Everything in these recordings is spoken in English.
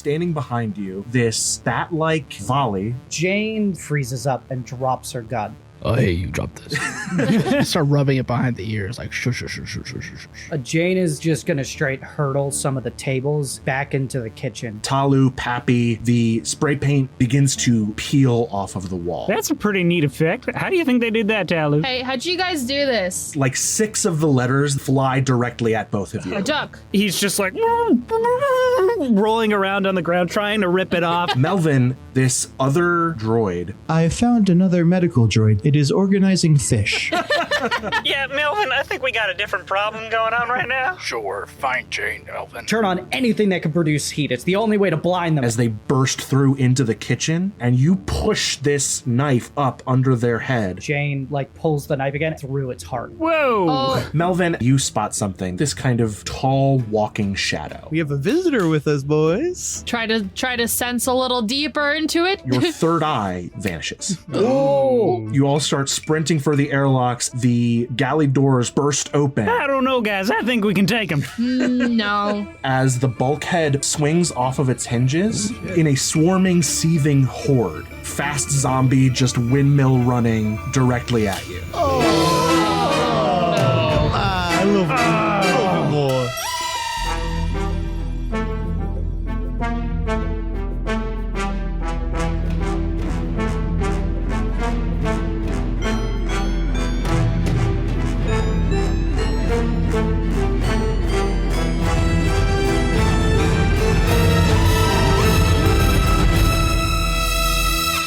standing behind you, this bat-like volley. Jane freezes up and drops her gun. Oh, hey, you dropped this. Start rubbing it behind the ears, like shush, shush, shush, shush, shush, shush. Jane is just going to straight hurdle some of the tables back into the kitchen. Taloo, Pappy, the spray paint begins to peel off of the wall. That's a pretty neat effect. How do you think they did that, Taloo? Hey, how'd you guys do this? Like 6 of the letters fly directly at both of you. A duck. He's just like rolling around on the ground trying to rip it off. Melvin, this other droid. I found another medical droid. It is organizing fish. Yeah, Melvin, I think we got a different problem going on right now. Sure, fine, Jane, Melvin. Turn on anything that can produce heat. It's the only way to blind them. As they burst through into the kitchen, and you push this knife up under their head. Jane, pulls the knife again through its heart. Whoa! Oh, Melvin, you spot something. This kind of tall walking shadow. We have a visitor with us, boys. try to sense a little deeper into it. Your third eye vanishes. Oh! You all start sprinting for the airlocks. The galley doors burst open I don't know, guys. I think we can take him. No. as the bulkhead swings off of its hinges in a swarming, seething horde. Fast zombie just windmill running directly at you. I love him more.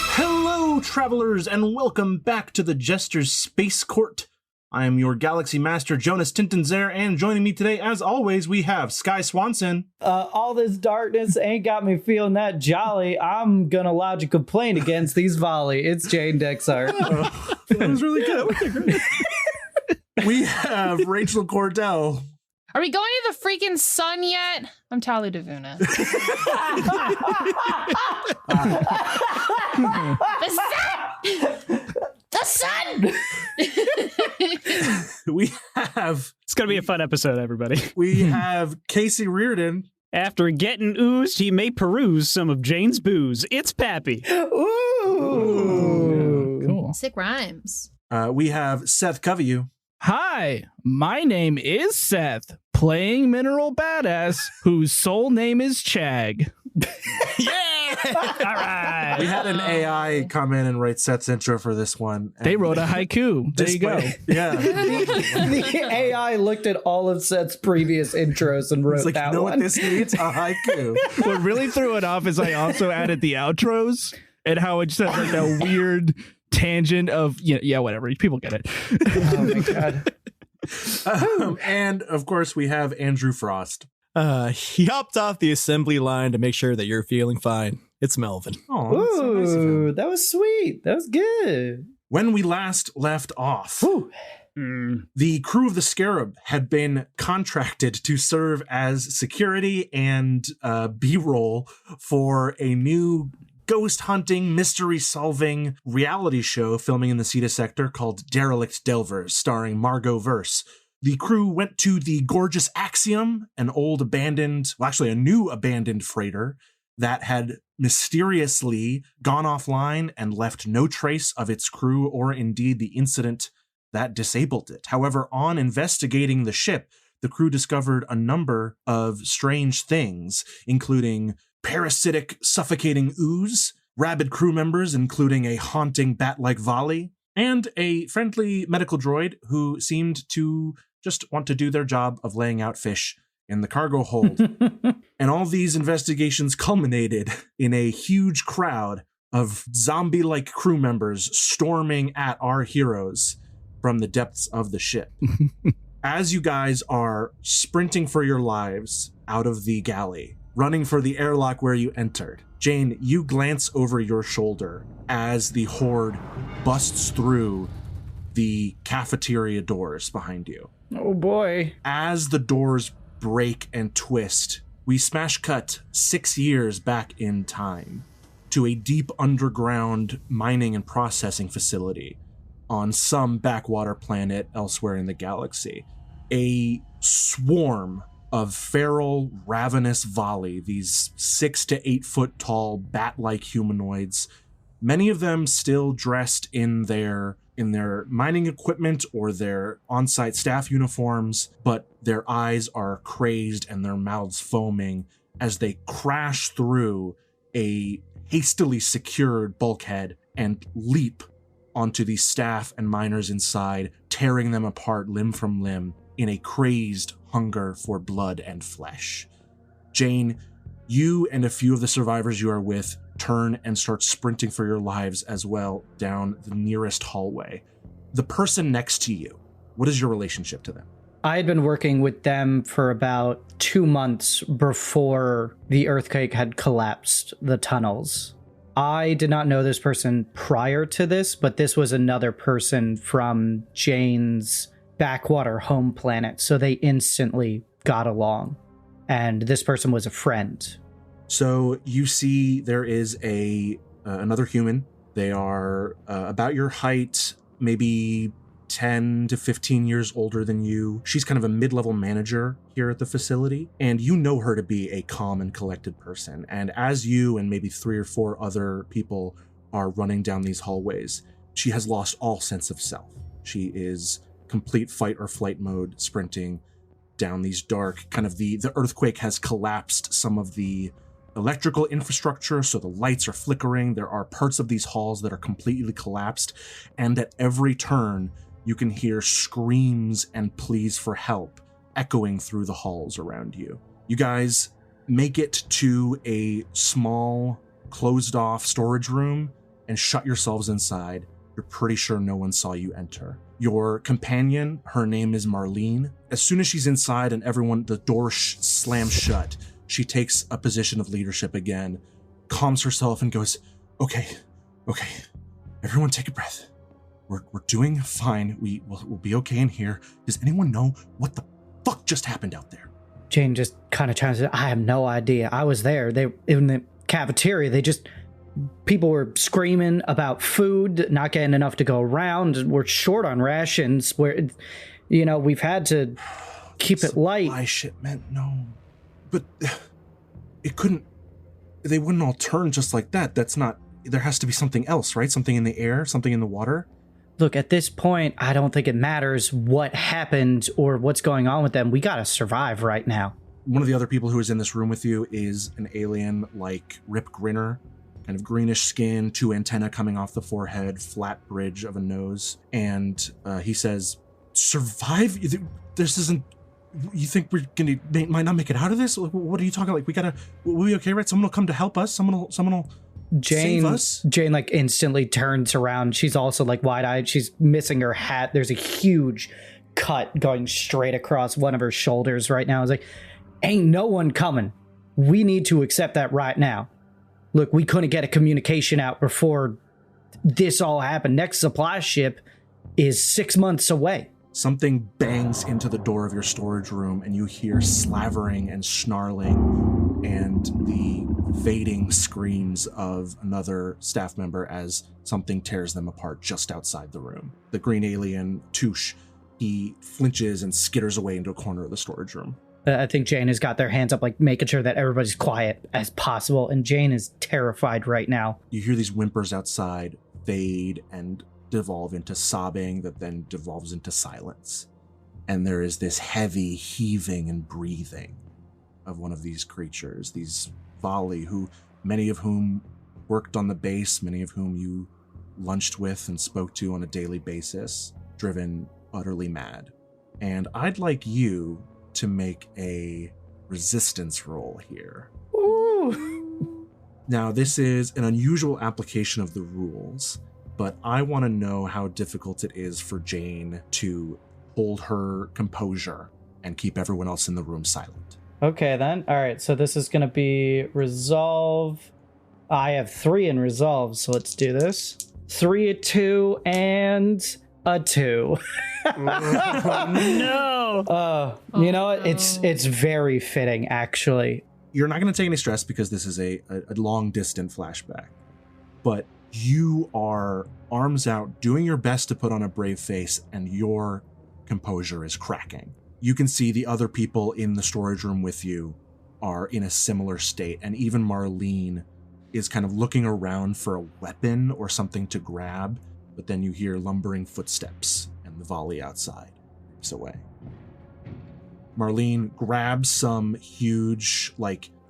Hello, travelers, and welcome back to the Jester's Space Court. I am your Galaxy Master, Jonas Tintenseher, and joining me today, as always, we have Sky Swanson. All this darkness ain't got me feeling that jolly. I'm gonna lodge a complaint against these volley. It's Jane Dexheart. That was really good. Okay, great. We have Rachel Kordell. Are we going to the freaking sun yet? I'm Taloo Davuna. The sun! We have It's going to be a fun episode, everybody. Casey Reardon. After getting oozed, he may peruse some of Jane's booze. It's Pappy. Ooh. Cool. Sick rhymes. We have Seth Coveyou. Hi, my name is Seth, playing Mineral Badass, whose soul name is Chaag. All right. We had an AI come in and write Seth's intro for this one. They wrote a haiku. There you go. Yeah. The AI looked at all of Seth's previous intros and wrote It's like, that you know one. what this needs? A haiku. What really threw it off is I also added the outros and how it just had like a weird tangent of, yeah, whatever. People get it. Oh my god. And, of course, we have Andrew Frost. He hopped off the assembly line to make sure that you're feeling fine. It's Melvin. Oh, that's so nice of him. Ooh, that was sweet. That was good. When we last left off, the crew of the Scarab had been contracted to serve as security and B-roll for a new ghost hunting, mystery solving reality show filming in the Ceta sector called Derelict Delvers, starring Margot Verse. The crew went to the gorgeous Axiom, a new abandoned freighter that had mysteriously gone offline and left no trace of its crew or indeed the incident that disabled it. However, on investigating the ship, the crew discovered a number of strange things, including parasitic, suffocating ooze, rabid crew members, including a haunting bat-like volley, and a friendly medical droid who seemed to just want to do their job of laying out fish in the cargo hold. And all these investigations culminated in a huge crowd of zombie-like crew members storming at our heroes from the depths of the ship. As you guys are sprinting for your lives out of the galley, running for the airlock where you entered, Jane, you glance over your shoulder as the horde busts through the cafeteria doors behind you. Oh boy. As the doors break and twist, we smash cut 6 years back in time to a deep underground mining and processing facility on some backwater planet elsewhere in the galaxy. A swarm of feral, ravenous volley, these 6 to 8 foot tall, bat-like humanoids, many of them still dressed in their mining equipment or their on-site staff uniforms, but their eyes are crazed and their mouths foaming as they crash through a hastily secured bulkhead and leap onto the staff and miners inside, tearing them apart limb from limb in a crazed hunger for blood and flesh. Jane, you and a few of the survivors you are with turn and start sprinting for your lives as well down the nearest hallway. The person next to you, what is your relationship to them? I had been working with them for about 2 months before the earthquake had collapsed the tunnels. I did not know this person prior to this, but this was another person from Jane's backwater home planet, so they instantly got along. And this person was a friend. So you see there is another human. They are about your height, maybe 10 to 15 years older than you. She's kind of a mid-level manager here at the facility, and you know her to be a calm and collected person. And as you and maybe 3 or 4 other people are running down these hallways, she has lost all sense of self. She is complete fight or flight mode, sprinting down these dark, kind of the earthquake has collapsed some of the electrical infrastructure, so the lights are flickering. There are parts of these halls that are completely collapsed, and at every turn, you can hear screams and pleas for help echoing through the halls around you. You guys make it to a small, closed-off storage room and shut yourselves inside. You're pretty sure no one saw you enter. Your companion, her name is Marlene. As soon as she's inside and the door slams shut, she takes a position of leadership again, calms herself and goes, okay, everyone take a breath. We're doing fine. We'll be okay in here. Does anyone know what the fuck just happened out there? Jane just kind of chimes in, I have no idea. I was there. They in the cafeteria, people were screaming about food, not getting enough to go around. We're short on rations. We've had to keep it light. Supply shipment, no. But they wouldn't all turn just like that. There has to be something else, right? Something in the air, something in the water. Look, at this point, I don't think it matters what happened or what's going on with them. We gotta survive right now. One of the other people who is in this room with you is an alien like Rip Grinner, kind of greenish skin, 2 antennae coming off the forehead, flat bridge of a nose. And he says, survive? This isn't... You think we're might not make it out of this? What are you talking like? We'll be okay, right? Someone will come to help us. Someone will save us. Jane instantly turns around. She's also wide-eyed. She's missing her hat. There's a huge cut going straight across one of her shoulders right now. It's like, ain't no one coming. We need to accept that right now. Look, we couldn't get a communication out before this all happened. Next supply ship is 6 months away. Something bangs into the door of your storage room, and you hear slavering and snarling and the fading screams of another staff member as something tears them apart just outside the room. The green alien, Touche, he flinches and skitters away into a corner of the storage room. I think Jane has got their hands up, making sure that everybody's quiet as possible, and Jane is terrified right now. You hear these whimpers outside fade and devolve into sobbing that then devolves into silence. And there is this heavy heaving and breathing of one of these creatures, these Volley, many of whom worked on the base, many of whom you lunched with and spoke to on a daily basis, driven utterly mad. And I'd like you to make a resistance roll here. Ooh. Now, this is an unusual application of the rules, but I want to know how difficult it is for Jane to hold her composure and keep everyone else in the room silent. Okay, then. All right, so this is going to be resolve. I have 3 in resolve, so let's do this. 3, a 2, and a 2. No! You know what? It's very fitting, actually. You're not going to take any stress because this is a long-distant flashback. But you are arms out, doing your best to put on a brave face, and your composure is cracking. You can see the other people in the storage room with you are in a similar state, and even Marlene is kind of looking around for a weapon or something to grab, but then you hear lumbering footsteps and the volley outside moves away. Marlene grabs some huge,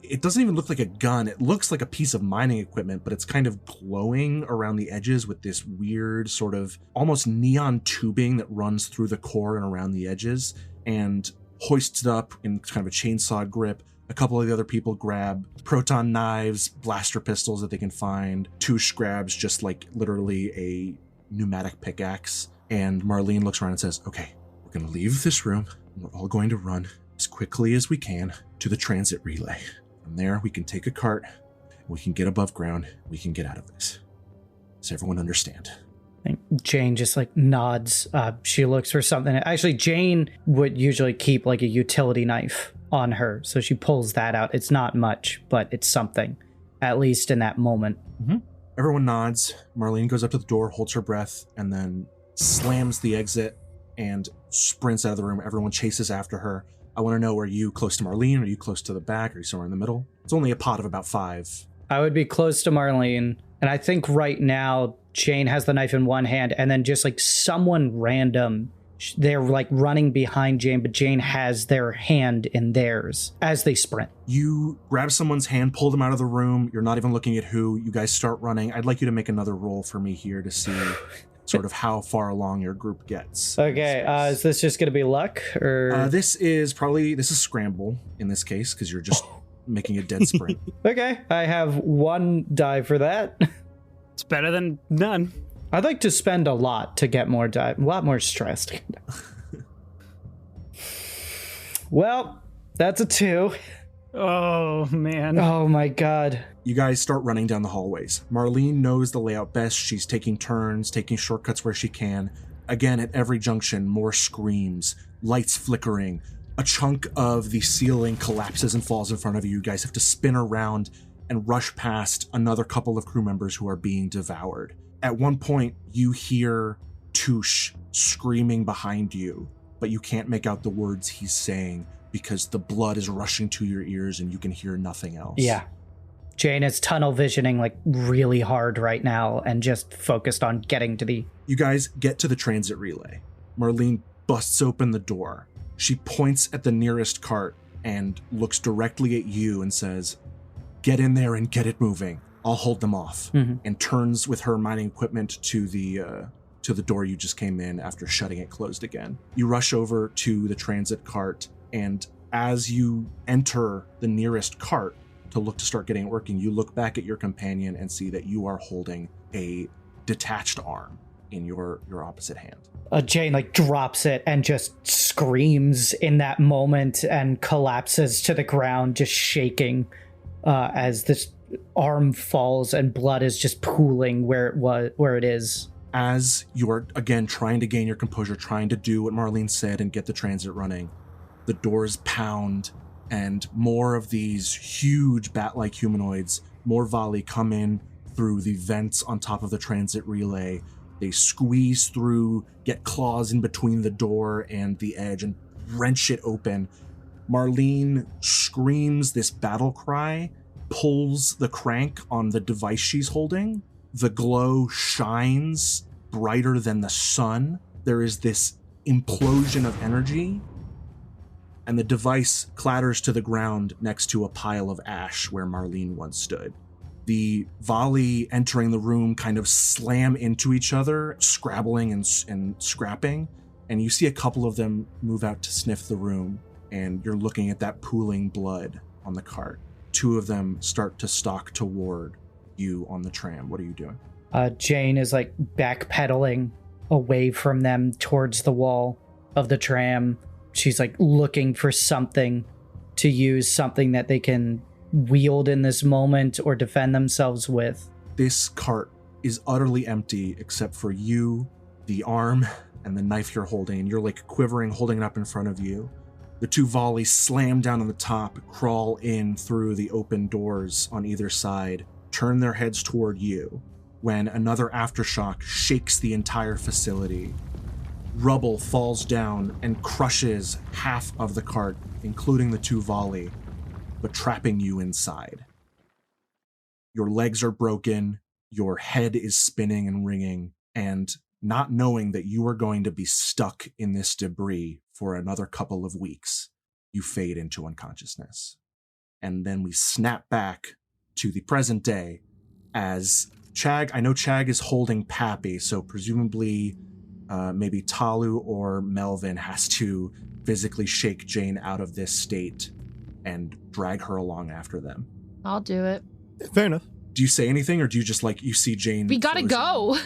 it doesn't even look like a gun. It looks like a piece of mining equipment, but it's kind of glowing around the edges with this weird sort of almost neon tubing that runs through the core and around the edges, and hoists it up in kind of a chainsaw grip. A couple of the other people grab proton knives, blaster pistols that they can find. Touche grabs just literally a pneumatic pickaxe. And Marlene looks around and says, okay, we're going to leave this room. And we're all going to run as quickly as we can to the transit relay. From there, we can take a cart. We can get above ground. We can get out of this. Does everyone understand? I think Jane just nods. She looks for something. Actually, Jane would usually keep a utility knife on her, so she pulls that out. It's not much, but it's something, at least in that moment. Mm-hmm. Everyone nods. Marlene goes up to the door, holds her breath, and then slams the exit and sprints out of the room. Everyone chases after her. I want to know, are you close to Marlene? Are you close to the back? Are you somewhere in the middle? It's only a pot of about 5. I would be close to Marlene, and I think right now Jane has the knife in one hand, and then just someone random, they're running behind Jane, but Jane has their hand in theirs as they sprint. You grab someone's hand, pull them out of the room. You're not even looking at who. You guys start running. I'd like you to make another roll for me here to see sort of how far along your group gets. Okay, is this just going to be luck? Or This is scramble in this case, because you're just making a dead sprint. Okay, I have 1 die for that. It's better than none. I'd like to spend a lot to get more die. A lot more stressed. Well, that's a 2. Oh, man. Oh, my God. You guys start running down the hallways. Marlene knows the layout best. She's taking turns, taking shortcuts where she can. Again, at every junction, more screams, lights flickering. A chunk of the ceiling collapses and falls in front of you. You guys have to spin around and rush past another couple of crew members who are being devoured. At one point, you hear Touche screaming behind you, but you can't make out the words he's saying because the blood is rushing to your ears and you can hear nothing else. Yeah. Jane is tunnel visioning really hard right now and just focused on getting to the... You guys get to the transit relay. Marlene busts open the door. She points at the nearest cart and looks directly at you and says, get in there and get it moving. I'll hold them off. Mm-hmm. And turns with her mining equipment to the door you just came in after shutting it closed again. You rush over to the transit cart, and as you enter the nearest cart to look to start getting it working, you look back at your companion and see that you are holding a detached arm in your opposite hand. Jane drops it and just screams in that moment and collapses to the ground, just shaking as this arm falls and blood is just pooling where it is. As you are again trying to gain your composure, trying to do what Marlene said and get the transit running, the doors pound and more of these huge bat-like humanoids, more volley, come in through the vents on top of the transit relay. They squeeze through, get claws in between the door and the edge and wrench it open. Marlene screams this battle cry, pulls the crank on the device she's holding. The glow shines brighter than the sun. There is this implosion of energy, and the device clatters to the ground next to a pile of ash where Marlene once stood. The volley entering the room kind of slam into each other, scrabbling and scrapping, and you see a couple of them move out to sniff the room, and you're looking at that pooling blood on the cart. 2 of them start to stalk toward you on the tram. What are you doing? Jane is backpedaling away from them towards the wall of the tram. She's looking for something to use, something that they can wield in this moment or defend themselves with. This cart is utterly empty except for you, the arm, and the knife you're holding, and you're quivering, holding it up in front of you. The 2 volleys slam down on the top, crawl in through the open doors on either side, turn their heads toward you, when another aftershock shakes the entire facility. Rubble falls down and crushes half of the cart, including the 2 volley, but trapping you inside. Your legs are broken, your head is spinning and ringing, and not knowing that you are going to be stuck in this debris for another couple of weeks, you fade into unconsciousness. And then we snap back to the present day as Chaag, I know Chaag is holding Pappy, so presumably maybe Taloo or Melvin has to physically shake Jane out of this state and drag her along after them. I'll do it. Fair enough. Do you say anything, or do you just you see Jane? We gotta go.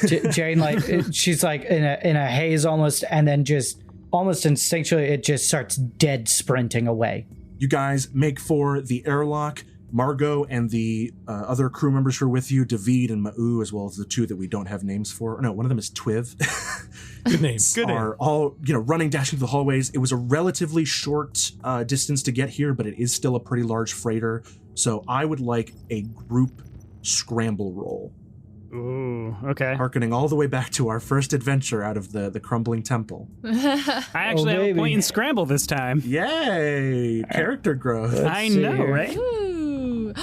Jane, she's in a haze almost, and then just almost instinctually, it just starts dead sprinting away. You guys make for the airlock. Margot and the other crew members who are with you, David and Ma'u, as well as the 2 that we don't have names for. No, one of them is Twiv. Good name. Good name. Are all running, dashing through the hallways. It was a relatively short distance to get here, but it is still a pretty large freighter. So I would like a group scramble roll. Ooh, okay. Harkening all the way back to our first adventure out of the crumbling temple. I actually have a point in scramble this time. Yay! Character growth. I know, right? Ooh.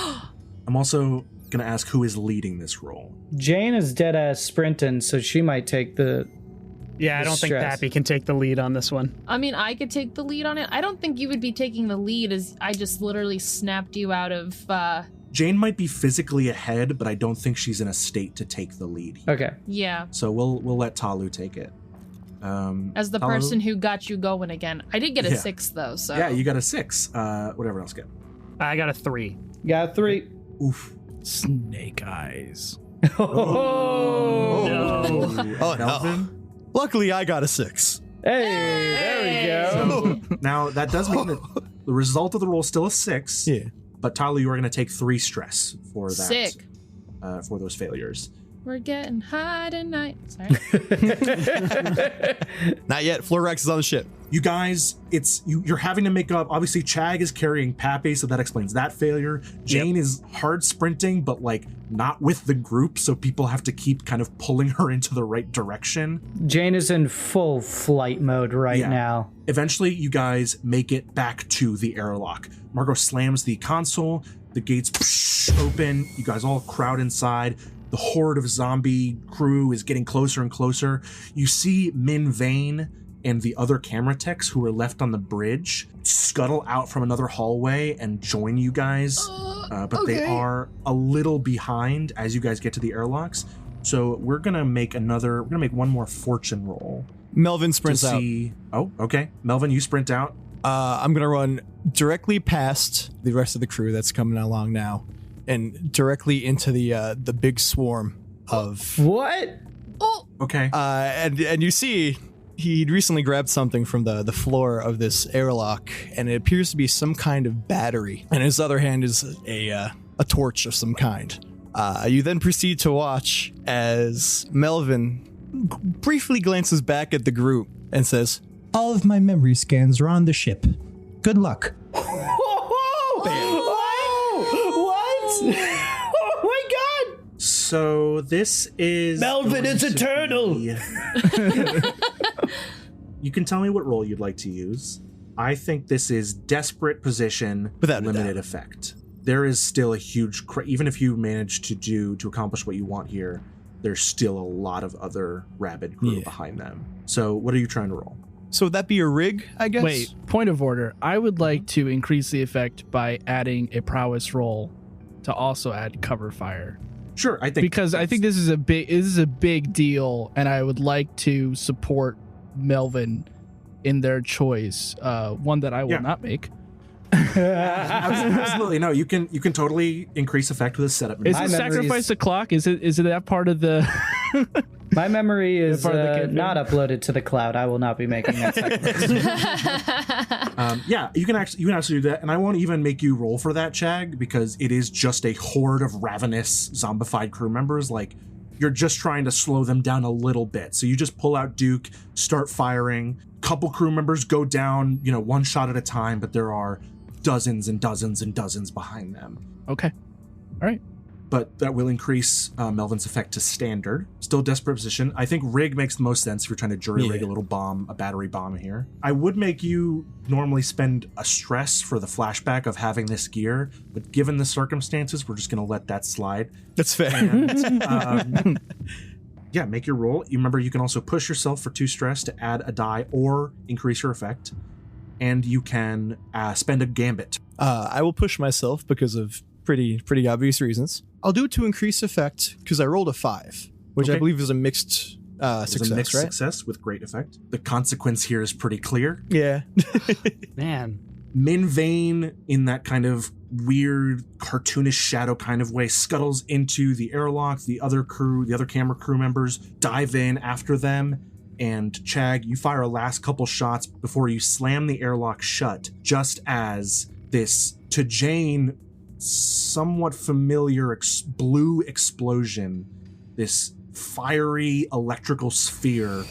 I'm also going to ask who is leading this role. Jane is dead ass sprinting, so she might take the. Yeah, I don't think stress. Pappy can take the lead on this one. I mean, I could take the lead on it. I don't think you would be taking the lead, as I just literally snapped you out of... Jane might be physically ahead, but I don't think she's in a state to take the lead. Okay. Yeah. So we'll let Taloo take it. As the Taloo? person who got you going again. I did get a 6, though, so... Yeah, you got a 6. Whatever else get. I got a 3. Got 3. Oof. Snake eyes. Oh, No. Oh, Melvin? no. Luckily, I got a 6. Hey, there we go. So, now, that does mean that the result of the roll is still a 6. Yeah. But Taloo, you are going to take 3 stress for that. Sick. For those failures. We're getting high tonight. Sorry. Not yet. Florex is on the ship. You guys, you're having to make up. Obviously, Chaag is carrying Pappy, so that explains that failure. Jane is hard sprinting, but not with the group, so people have to keep kind of pulling her into the right direction. Jane is in full flight mode right now. Eventually, you guys make it back to the airlock. Margot slams the console, the gates open, you guys all crowd inside. The horde of zombie crew is getting closer and closer. You see Min Vane and the other camera techs who are left on the bridge scuttle out from another hallway and join you guys. But they are a little behind as you guys get to the airlocks. So we're gonna make one more fortune roll. Melvin sprints out. Oh, okay. Melvin, you sprint out. I'm going to run directly past the rest of the crew that's coming along now and directly into the big swarm of... What? Oh, Okay. And you see he'd recently grabbed something from the floor of this airlock, and it appears to be some kind of battery. And his other hand is a torch of some kind. You then proceed to watch as Melvin briefly glances back at the group and says, All of my memory scans are on the ship. Good luck. What? Oh my god! So this is... Melvin is eternal! You can tell me what role you'd like to use. I think this is desperate position, Without a limited doubt. effect. There is still a huge... even if you manage to accomplish what you want here, there's still a lot of other rabid crew behind them. So what are you trying to roll? so would that be a rig, I guess? Wait, point of order. I would like to increase the effect by adding a prowess roll to also add cover fire. Sure, I think... Because I think this is a big deal, and I would like to support Melvin in their choice. One that I will not make. Absolutely. No, you can totally increase effect with a setup. Is My it memories- sacrifice the clock? Is it that part of the... My memory is part of the campaign? not uploaded to the cloud. I will not be making that sacrifice. Yeah, you can actually do that, and I won't even make you roll for that, Chaag, because it is just a horde of ravenous, zombified crew members. You're just trying to slow them down a little bit. So you just pull out Duke, start firing. Couple crew members go down, one shot at a time, but there are dozens and dozens and dozens behind them. Okay. All right. but that will increase Melvin's effect to standard. Still desperate position. I think rig makes the most sense if you're trying to jury rig a little bomb, a battery bomb here. I would make you normally spend a stress for the flashback of having this gear, but given the circumstances, we're just going to let that slide. That's fair. And, yeah, make your roll. You remember you can also push yourself for 2 stress to add a die or increase your effect. And you can spend a gambit. I will push myself because of pretty obvious reasons. I'll do it to increase effect because I rolled a 5, which I believe is a mixed success, a mixed right? success with great effect. The consequence here is pretty clear. Yeah. Man. Min Vane, in that kind of weird, cartoonish shadow kind of way, scuttles into the airlock. The other camera crew members dive in after them. And Chaag, you fire a last couple shots before you slam the airlock shut, just as this, to Jane, somewhat familiar blue explosion, this fiery electrical sphere,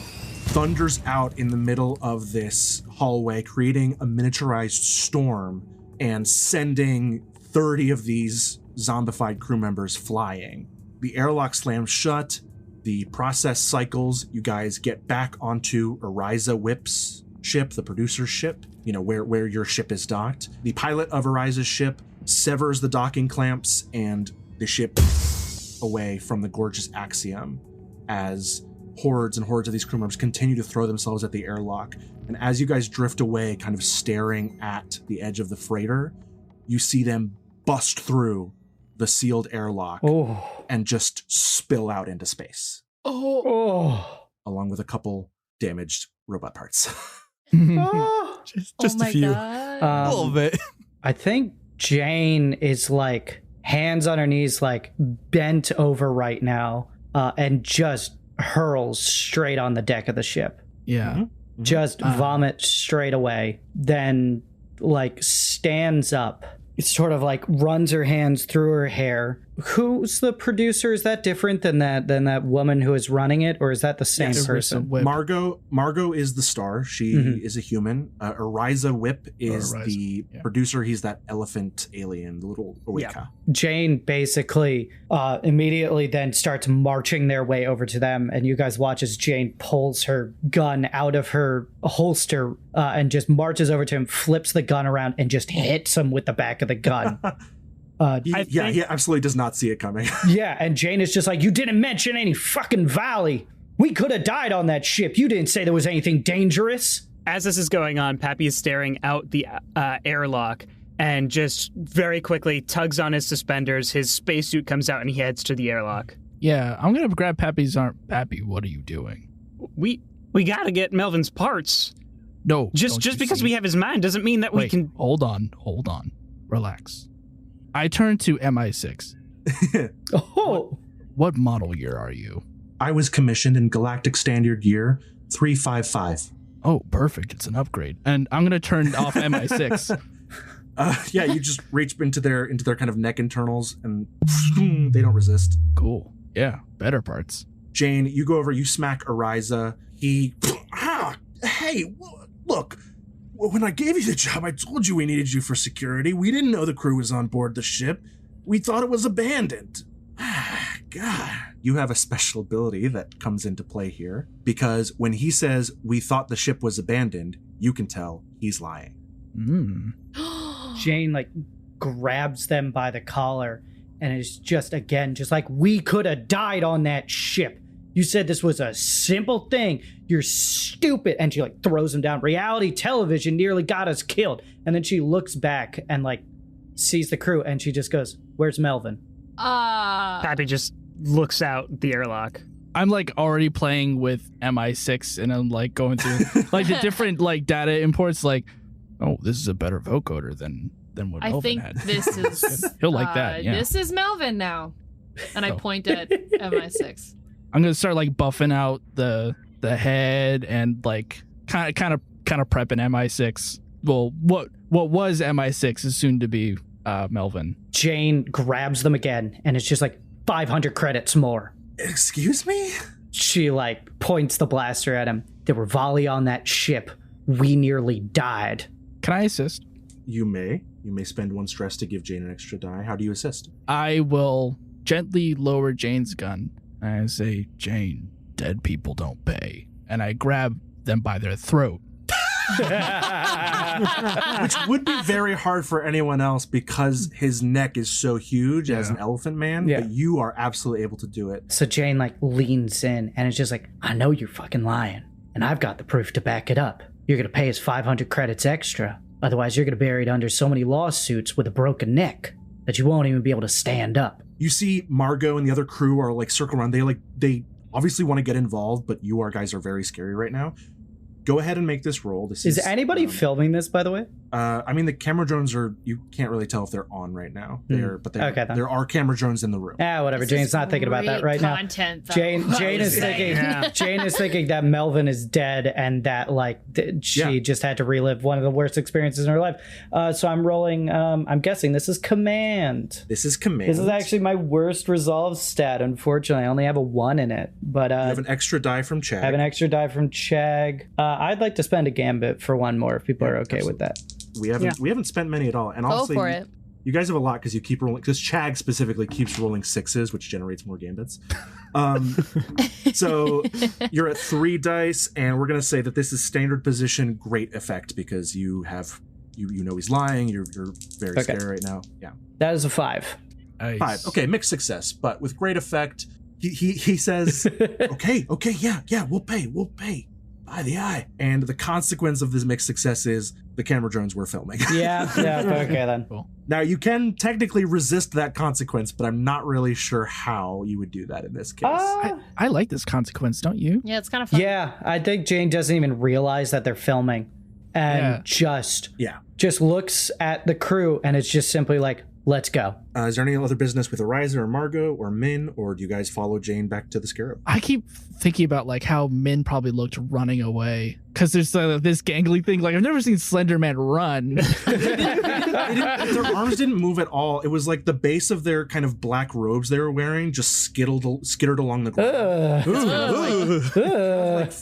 thunders out in the middle of this hallway, creating a miniaturized storm and sending 30 of these zombified crew members flying. The airlock slams shut. The process cycles. You guys get back onto Ariza Whip's ship, the producer's ship, where your ship is docked. The pilot of Ariza's ship severs the docking clamps and the ship away from the gorgeous Axiom as hordes and hordes of these crew members continue to throw themselves at the airlock. And as you guys drift away, kind of staring at the edge of the freighter, you see them bust through the sealed airlock and just spill out into space. Along with a couple damaged robot parts. just a few. God. A little bit. I think Jane is like hands on her knees, like bent over right now, and just hurls straight on the deck of the ship. Yeah. Just vomit straight away. Then like stands up. It sort of like runs her hands through her hair. Who's the producer? Is that different than that woman who is running it, or is that the same person? Margot is the star. She is a human. Ariza Whip is the producer. He's that elephant alien, the little Oika. Yeah. Jane basically immediately then starts marching their way over to them, and you guys watch as Jane pulls her gun out of her holster and just marches over to him, flips the gun around, and just hits him with the back of the gun. He absolutely does not see it coming. Yeah, and Jane is just like, you didn't mention any fucking Valley. We could have died on that ship. You didn't say there was anything dangerous. As this is going on, Pappy is staring out the airlock and just very quickly tugs on his suspenders. His spacesuit comes out and he heads to the airlock. Yeah, I'm going to grab Pappy's arm. Pappy, what are you doing? We got to get Melvin's parts. No. Just because we have his mind doesn't mean that we can... Hold on. Relax. I turn to MI6. What model year are you? I was commissioned in Galactic Standard Year 355. Oh, perfect. It's an upgrade. And I'm going to turn off MI6. Yeah, you just reach into their kind of neck internals and they don't resist. Cool. Yeah, better parts. Jane, you go over, you smack Ariza. Hey, look. When I gave you the job, I told you we needed you for security. We didn't know the crew was on board the ship. We thought it was abandoned. God. You have a special ability that comes into play here, because when he says, we thought the ship was abandoned, you can tell he's lying. Jane, like, grabs them by the collar and is just like, we could have died on that ship. You said this was a simple thing. You're stupid. And she like throws him down. Reality television nearly got us killed. And then she looks back and like sees the crew and she just goes, where's Melvin? Pappy just looks out the airlock. I'm like already playing with MI6 and I'm like going through like the different like data imports, like, oh, this is a better vocoder than what Melvin had. I think this is... He'll like that, yeah. This is Melvin now. And I point at MI6. I'm gonna start like buffing out the head and like kind of prepping MI6. Well, what was MI6 is soon to be Melvin. Jane grabs them again and it's just like 500 credits more. Excuse me? She like points the blaster at him. There were volley on that ship. We nearly died. Can I assist? You may spend 1 stress to give Jane an extra die. How do you assist? I will gently lower Jane's gun. And I say, Jane, dead people don't pay. And I grab them by their throat. Which would be very hard for anyone else because his neck is so huge as an elephant man, but you are absolutely able to do it. So Jane like leans in and it's just like, I know you're fucking lying, and I've got the proof to back it up. You're gonna pay us 500 credits extra. Otherwise you're gonna be buried under so many lawsuits with a broken neck that you won't even be able to stand up. You see Margot and the other crew are like circling around. They obviously want to get involved, but you guys are very scary right now. Go ahead and make this roll. This is anybody filming this, by the way? I mean, the camera drones you can't really tell if they're on right now. There are camera drones in the room. Whatever. Jane's not thinking about that right content, now. Jane is thinking. Jane is thinking that Melvin is dead and that she just had to relive one of the worst experiences in her life. So I'm rolling. I'm guessing this is command. This is command. This is actually my worst resolve stat. Unfortunately, I only have a 1 in it. But you have an extra die from Chaag. I have an extra die from Chaag. I'd like to spend a gambit for one more if people are okay with that. We haven't spent many at all, and go honestly, for it. You guys have a lot because you keep rolling. Because Chaag specifically keeps rolling 6s, which generates more gambits. So you're at 3 dice, and we're gonna say that this is standard position, great effect because you have you know he's lying. You're very scared right now. Yeah, that is a 5. Nice. 5. Okay, mixed success, but with great effect. He says, okay, yeah, we'll pay. By the eye. And the consequence of this mixed success is the camera drones were filming. Yeah, okay then. Cool. Now, you can technically resist that consequence, but I'm not really sure how you would do that in this case. I like this consequence, don't you? Yeah, it's kind of fun. Yeah, I think Jane doesn't even realize that they're filming and just looks at the crew and it's just simply like, let's go. Is there any other business with Ariza or Margot or Min, or do you guys follow Jane back to the Scarab? I keep thinking about like how Min probably looked running away because there's this gangly thing. Like I've never seen Slender Man run. Their arms didn't move at all. It was like the base of their kind of black robes they were wearing just skittered along the ground. Like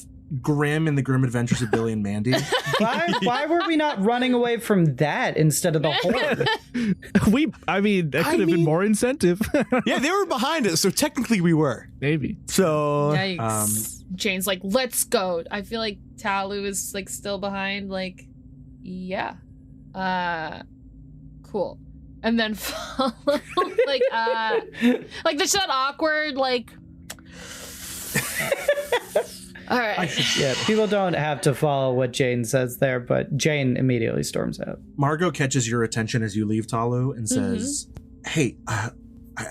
Grim in the Grim Adventures of Billy and Mandy. Why were we not running away from that instead of the horde? That could have been more incentive. Yeah, they were behind us, so technically we were. Maybe. So Yikes. Jane's like, let's go. I feel like Taloo is like still behind, like, yeah. Cool. And then follow like there's that awkward, like all right. Yeah, people don't have to follow what Jane says there, but Jane immediately storms out. Margot catches your attention as you leave Taloo and says, hey, I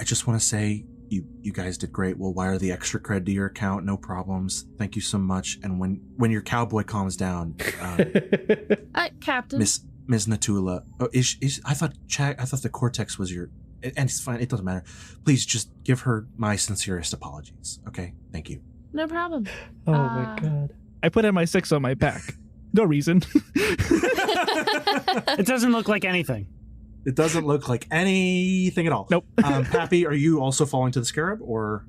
just want to say you guys did great. We'll wire the extra cred to your account. No problems. Thank you so much. And when your cowboy calms down, Captain. Miss Natula. Oh, I thought the Cortex was your, and it's fine. It doesn't matter. Please just give her my sincerest apologies. Okay. Thank you. No problem. Oh my god. I put MI6 on my back. No reason. It doesn't look like anything. It doesn't look like anything at all. Nope. Pappy, are you also falling to the Scarab or?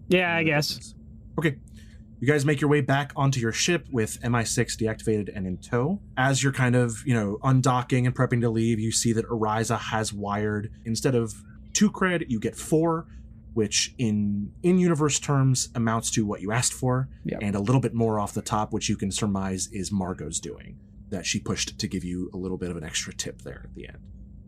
Yeah, I guess. Okay. You guys make your way back onto your ship with MI6 deactivated and in tow. As you're kind of, undocking and prepping to leave, you see that Ariza has wired, instead of 2 cred, you get 4, which in universe terms amounts to what you asked for, and a little bit more off the top, which you can surmise is Margot's doing, that she pushed to give you a little bit of an extra tip there at the end.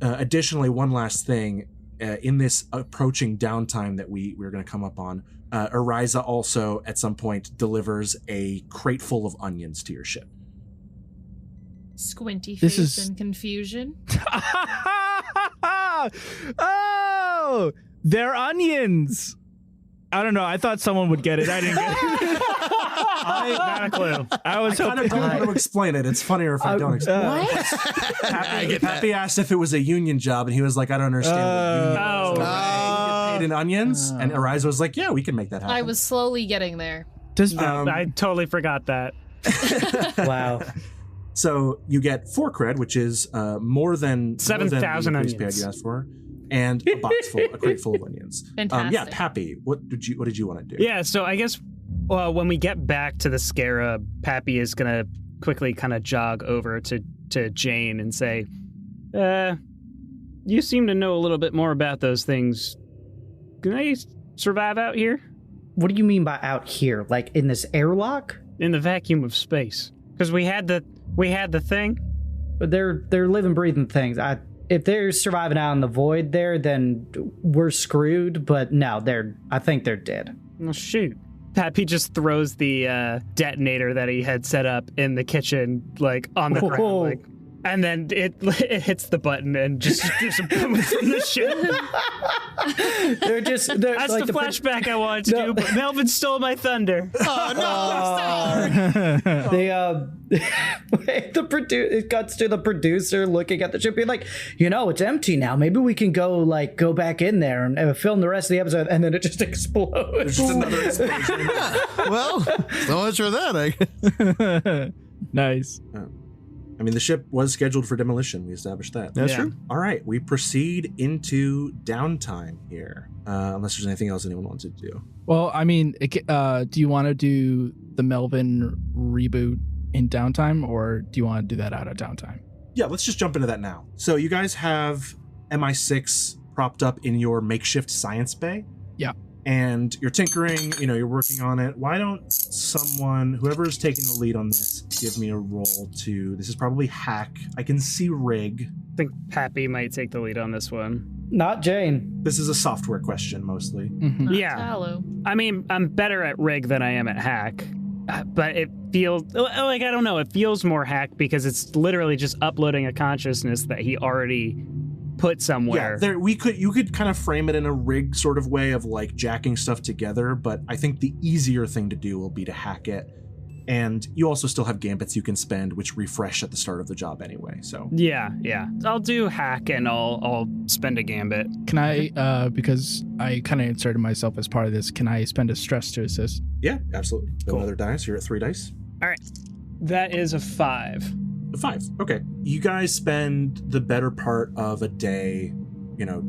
Additionally, one last thing, in this approaching downtime that we're going to come up on, Ariza also at some point delivers a crate full of onions to your ship. Squinty face and confusion. Oh, they're onions. I don't know. I thought someone would get it. I didn't get it. Not a clue. I kind of don't want to explain it. It's funnier if I don't explain it. Pappy asked if it was a union job, and he was like, I don't understand what union is. Paid in onions? And Ariza was like, yeah, we can make that happen. I was slowly getting there. I totally forgot that. Wow. So you get 4 cred, which is more than 7,000 onions you asked for, and a crate full of onions. Fantastic. Pappy, what did you want to do? Yeah, so I guess when we get back to the Scarab, Pappy is gonna quickly kind of jog over to Jane and say, you seem to know a little bit more about those things they survive out here? What do you mean by out here? Like in this airlock? In the vacuum of space? Because we had the thing. But they're living, breathing things. If they're surviving out in the void there, then we're screwed. But no, I think they're dead. Well, shoot. Pappy just throws the detonator that he had set up in the kitchen, like, on the ground, like, and then it hits the button and just from the ship. That's like the flashback I wanted to do, but Melvin stole my thunder. Oh, no, I'm sorry. It cuts to the producer looking at the ship, being like, it's empty now. Maybe we can go back in there and film the rest of the episode, and then it just explodes. There's just another explosion. Well, so much for that, I guess. Nice. I mean, the ship was scheduled for demolition. We established that. That's true. All right, we proceed into downtime here. Unless there's anything else anyone wants to do. Well, I mean, do you want to do the Melvin reboot in downtime, or do you want to do that out of downtime? Yeah, let's just jump into that now. So you guys have MI6 propped up in your makeshift science bay. Yeah. And you're tinkering, you're working on it. Why don't whoever's taking the lead on this, give me a roll to, this is probably hack. I can see rig. I think Pappy might take the lead on this one. Not Jane. This is a software question mostly. Mm-hmm. Yeah. Taloo. I mean, I'm better at rig than I am at hack. But it feels like, I don't know, it feels more hack because it's literally just uploading a consciousness that he already put somewhere. Yeah, you could kind of frame it in a rig sort of way of like jacking stuff together, but I think the easier thing to do will be to hack it. And you also still have gambits you can spend, which refresh at the start of the job anyway. So yeah, I'll do hack and I'll spend a gambit. Can I, because I kind of inserted myself as part of this, can I spend a stress to assist? Yeah, absolutely. Cool. Another dice. You're at 3 dice. All right, that is a 5. A 5. Okay. You guys spend the better part of a day,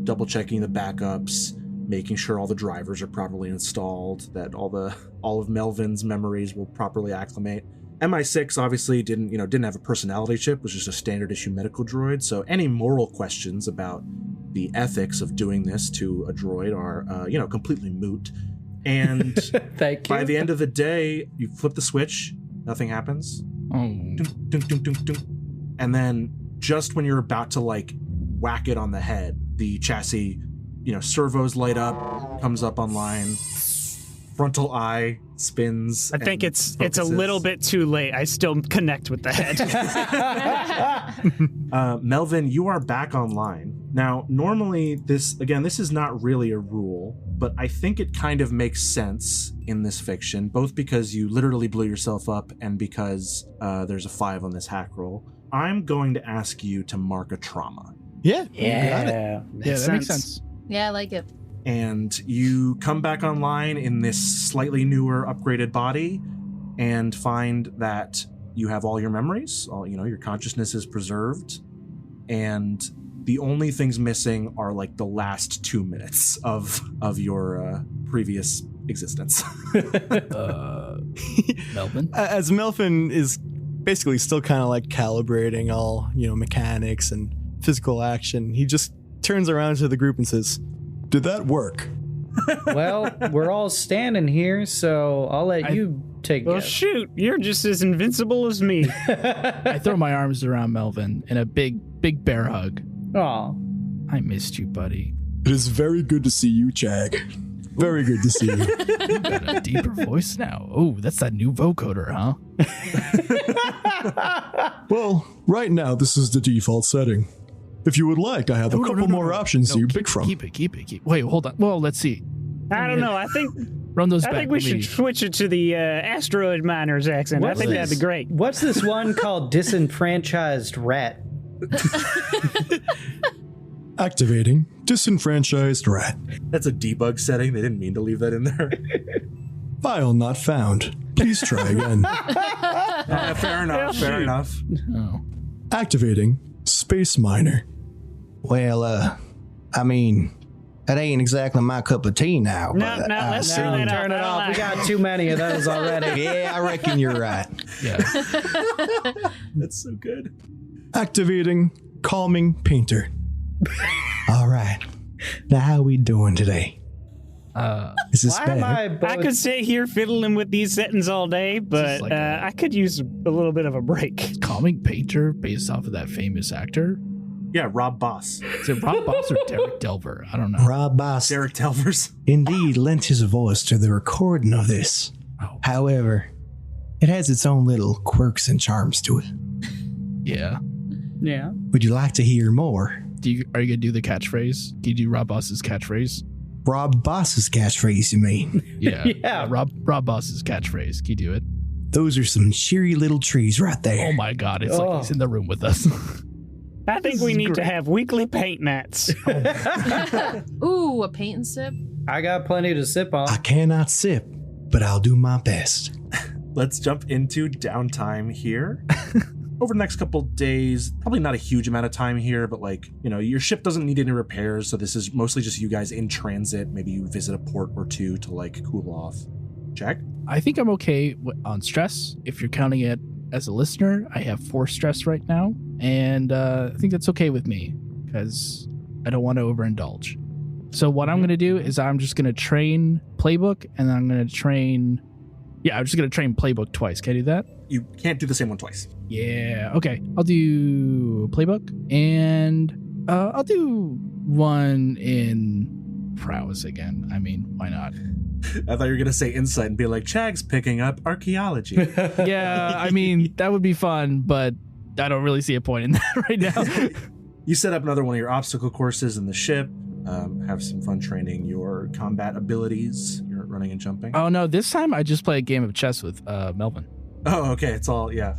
double checking the backups, making sure all the drivers are properly installed, that all of Melvin's memories will properly acclimate. MI6 obviously didn't have a personality chip, was just a standard issue medical droid. So any moral questions about the ethics of doing this to a droid are, completely moot. And Thank you. by the end of the day, you flip the switch, nothing happens. Oh. Dunk, dunk, dunk, dunk, dunk. And then just when you're about to whack it on the head, the chassis, servos light up, comes up online, frontal eye spins. I think it's focuses. a little bit too late. I still connect with the head. Melvin, you are back online. Now, normally this is not really a rule, but I think it kind of makes sense in this fiction, both because you literally blew yourself up and because there's a 5 on this hack roll. I'm going to ask you to mark a trauma. Yeah. Got it. Yeah, that makes sense. Yeah, I like it. And you come back online in this slightly newer, upgraded body and find that you have all your memories, your consciousness is preserved, and the only things missing are the last 2 minutes of your previous existence. Melvin? As Melvin is basically still kind of calibrating all, mechanics and physical action, he just turns around to the group and says, "Did that work?" Well, we're all standing here, so I'll let you take Well, it. shoot, you're just as invincible as me. I throw my arms around Melvin in a big bear hug. Aw. I missed you, buddy. It is very good to see you, Chaag. Very good to see you. You got a deeper voice now. Oh, that's that new vocoder, huh? Well, right now this is the default setting. If you would like, I have a couple more options to pick from. Keep it. Wait, hold on. Well, let's see. I don't know. I think Run those I back. think we should switch it to the asteroid miner's accent. What's I think this? that'd be great. What's this one called Disenfranchised Rat? Activating disenfranchised rat. That's a debug setting. They didn't mean to leave that in there. File not found. Please try again. Fair enough. Fair enough. Oh. Activating space miner. Well, I mean, that ain't exactly my cup of tea now. No, but I let's see- turn it off. Turn it off. We got too many of those already. Yeah, I reckon you're right. Yeah. That's so good. Activating calming painter. All right. Now how we doing today? Is this Why am bad? I I could sit here fiddling with these settings all day, but like I could use a little bit of a break. Comic painter based off of that famous actor. Yeah, Rob Boss. Is it Rob Boss or Derek Delver? I don't know. Rob Boss Derek Delvers. indeed lent his voice to the recording of this. Oh. However, it has its own little quirks and charms to it. Yeah. Yeah. Would you like to hear more? Are you gonna do the catchphrase? Can you do Rob Boss's catchphrase? Rob Boss's catchphrase, you mean? Yeah. Yeah. Rob Boss's catchphrase. Can you do it? Those are some cheery little trees right there. Oh my god, it's Oh. like he's in the room with us. I think we need to have weekly paint nights. Ooh, a paint and sip. I got plenty to sip on. I cannot sip, but I'll do my best. Let's jump into downtime here. Over the next couple days, probably not a huge amount of time here, but like, your ship doesn't need any repairs, so this is mostly just you guys in transit. Maybe you visit a port or two to like cool off. Chaag? I think I'm okay on stress. If you're counting it as a listener, I have 4 stress right now, and I think that's okay with me because I don't want to overindulge. So what I'm going to do is I'm just going to train playbook, and then I'm going to train... Yeah, I'm just going to train playbook twice. Can I do that? You can't do the same one twice. Yeah, okay. I'll do playbook, and I'll do one in prowess again. I mean, why not? I thought you were going to say insight and be like, Chaag's picking up archaeology. Yeah, I mean, that would be fun, but I don't really see a point in that right now. You set up another one of your obstacle courses in the ship. Have some fun training your combat abilities, your running and jumping. Oh, no, this time I just play a game of chess with Melvin. Oh, okay. It's all, yeah.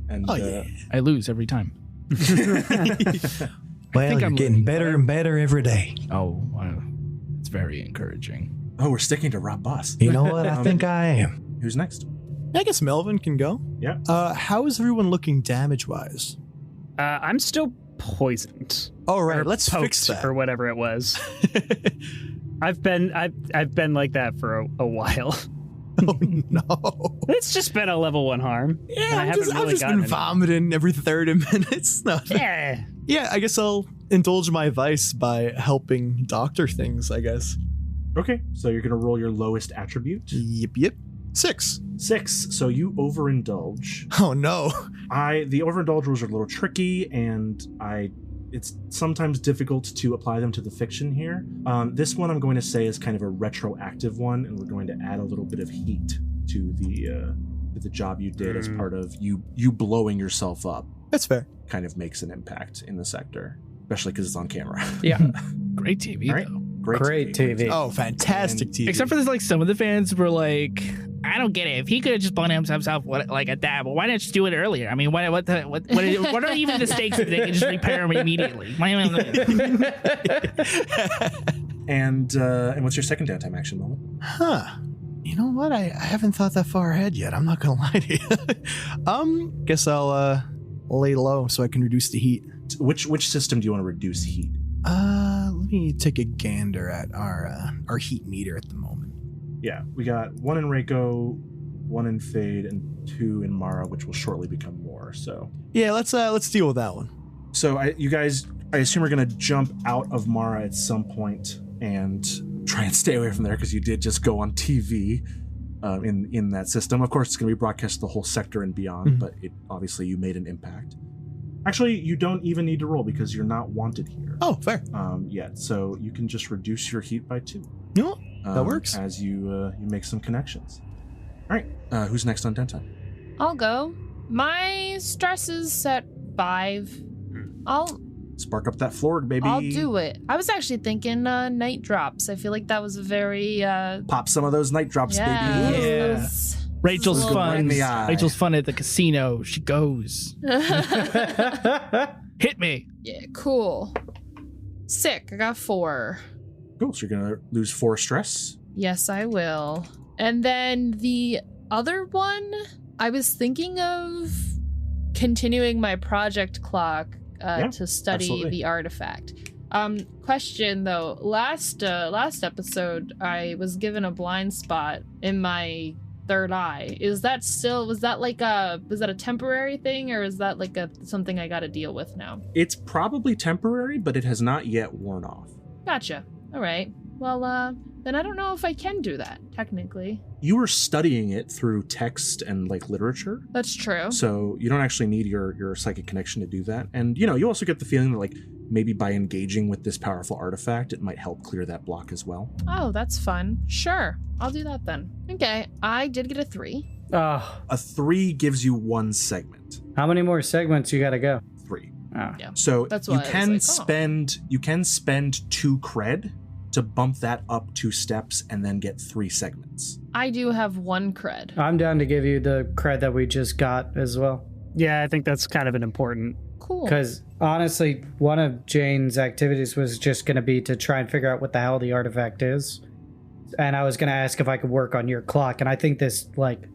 And I lose every time. Well, you're I'm getting learning. better and better every day. Oh, wow. It's very encouraging. oh, we're sticking to Rob Boss. You know what? I think I am. Who's next? I guess Melvin can go. Yeah. How is everyone looking damage-wise? I'm still poisoned. All right, Or let's poked, fix that. or whatever it was. I've been like that for a while. Oh no! It's just been a level 1 harm. and Yeah, I I've just gotten been any. vomiting every 30 minutes. No. Yeah. Yeah, I guess I'll indulge my vice by helping doctor things, I guess. Okay. So you're going to roll your lowest attribute. Yep. 6. 6. So you overindulge. Oh no. The overindulge rules are a little tricky, and it's sometimes difficult to apply them to the fiction here. This one I'm going to say is kind of a retroactive one, and we're going to add a little bit of heat to the job you did as part of you blowing yourself up. That's fair. Kind of makes an impact in the sector, especially because it's on camera. Yeah. Great TV, All right. though. Great TV. Oh, fantastic TV. Except for this, like, some of the fans were like, I don't get it. If he could have just blown himself like at that, but why didn't you do it earlier? I mean, what are even the stakes if they can just repair him immediately? And what's your second downtime action, Melvin? Huh. You know what? I haven't thought that far ahead yet. I'm not gonna lie to you. Guess I'll lay low so I can reduce the heat. Which system do you want to reduce heat? Let me take a gander at our heat meter at the moment. Yeah, we got 1 in Reiko, 1 in Fade, and 2 in Mara, which will shortly become more. So Yeah, let's deal with that one. So you guys, I assume, are going to jump out of Mara at some point and try and stay away from there because you did just go on TV in that system. Of course, it's going to be broadcast to the whole sector and beyond, but obviously you made an impact. Actually, you don't even need to roll because you're not wanted here. Oh, fair. Yet, so you can just reduce your heat by 2. You know what? That works. As you make some connections. All right, who's next on downtime? I'll go. My stress is at 5. I'll Spark up that Floid, baby. I'll do it. I was actually thinking night drops. I feel like that was a very Pop some of those night drops, baby. Yeah. those- Rachel's Little fun. in the eye. Rachel's fun at the casino. She goes. Hit me. Yeah, cool. Sick. I got 4. Cool. So you're gonna lose 4 stress. Yes, I will. And then the other one, I was thinking of continuing my project clock to study absolutely. the artifact. Question though, last episode I was given a blind spot in my third eye. Was that a temporary thing, or is that like something I got to deal with now? It's probably temporary, but it has not yet worn off. Gotcha. All right. Well, then I don't know if I can do that, technically. You were studying it through text and like literature. That's true. So you don't actually need your psychic connection to do that. And, you also get the feeling that like maybe by engaging with this powerful artifact, it might help clear that block as well. Oh, that's fun. Sure. I'll do that then. Okay, I did get a 3. A 3 gives you 1 segment. How many more segments you gotta go? 3. Oh. Yeah. So That's you why I was can like, you can spend 2 cred to bump that up 2 steps and then get 3 segments. I do have 1 cred. I'm down to give you the cred that we just got as well. Yeah, I think that's kind of an important. Cool. Because honestly, one of Jane's activities was just going to be to try and figure out what the hell the artifact is. And I was going to ask if I could work on your clock. And I think this, like,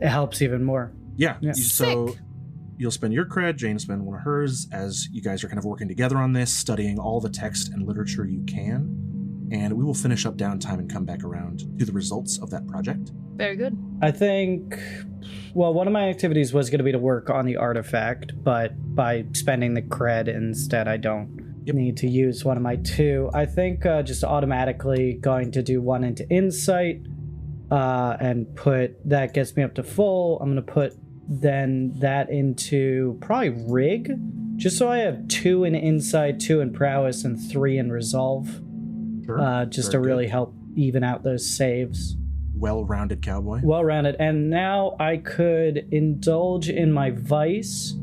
it helps even more. Yeah. Yeah. So Sick. you'll spend your cred, Jane will spend one of hers, as you guys are kind of working together on this, studying all the text and literature you can. And we will finish up downtime and come back around to the results of that project. Very good. I think, well, one of my activities was going to be to work on the artifact, but by spending the cred instead, I don't need to use one of my 2. I think just automatically going to do 1 into insight and put, that gets me up to full. I'm going to put then that into probably rig, just so I have 2 in insight, 2 in prowess, and 3 in resolve. Sure. Just Very to really good. help even out those saves. Well-rounded cowboy. Well-rounded. And now I could indulge in my vice,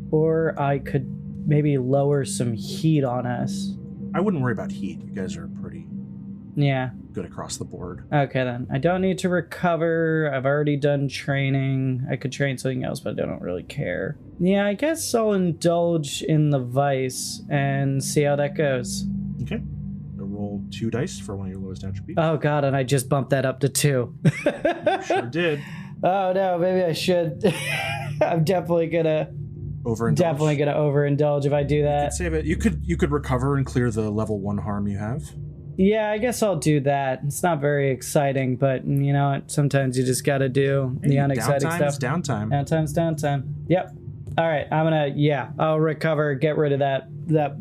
or I could maybe lower some heat on us. I wouldn't worry about heat. You guys are pretty Yeah. good across the board. Okay, then. I don't need to recover. I've already done training. I could train something else, but I don't really care. Yeah, I guess I'll indulge in the vice and see how that goes. Okay. Roll 2 dice for one of your lowest attributes. Oh, God, and I just bumped that up to 2. Sure did. Oh, no, maybe I should. I'm definitely gonna overindulge if I do You that. could save it. You could recover and clear the level 1 harm you have. Yeah, I guess I'll do that. It's not very exciting, but you know what? Sometimes you just gotta do the unexciting Downtime stuff. is downtime. Downtime's downtime. Yep. All right, I'll recover, get rid of that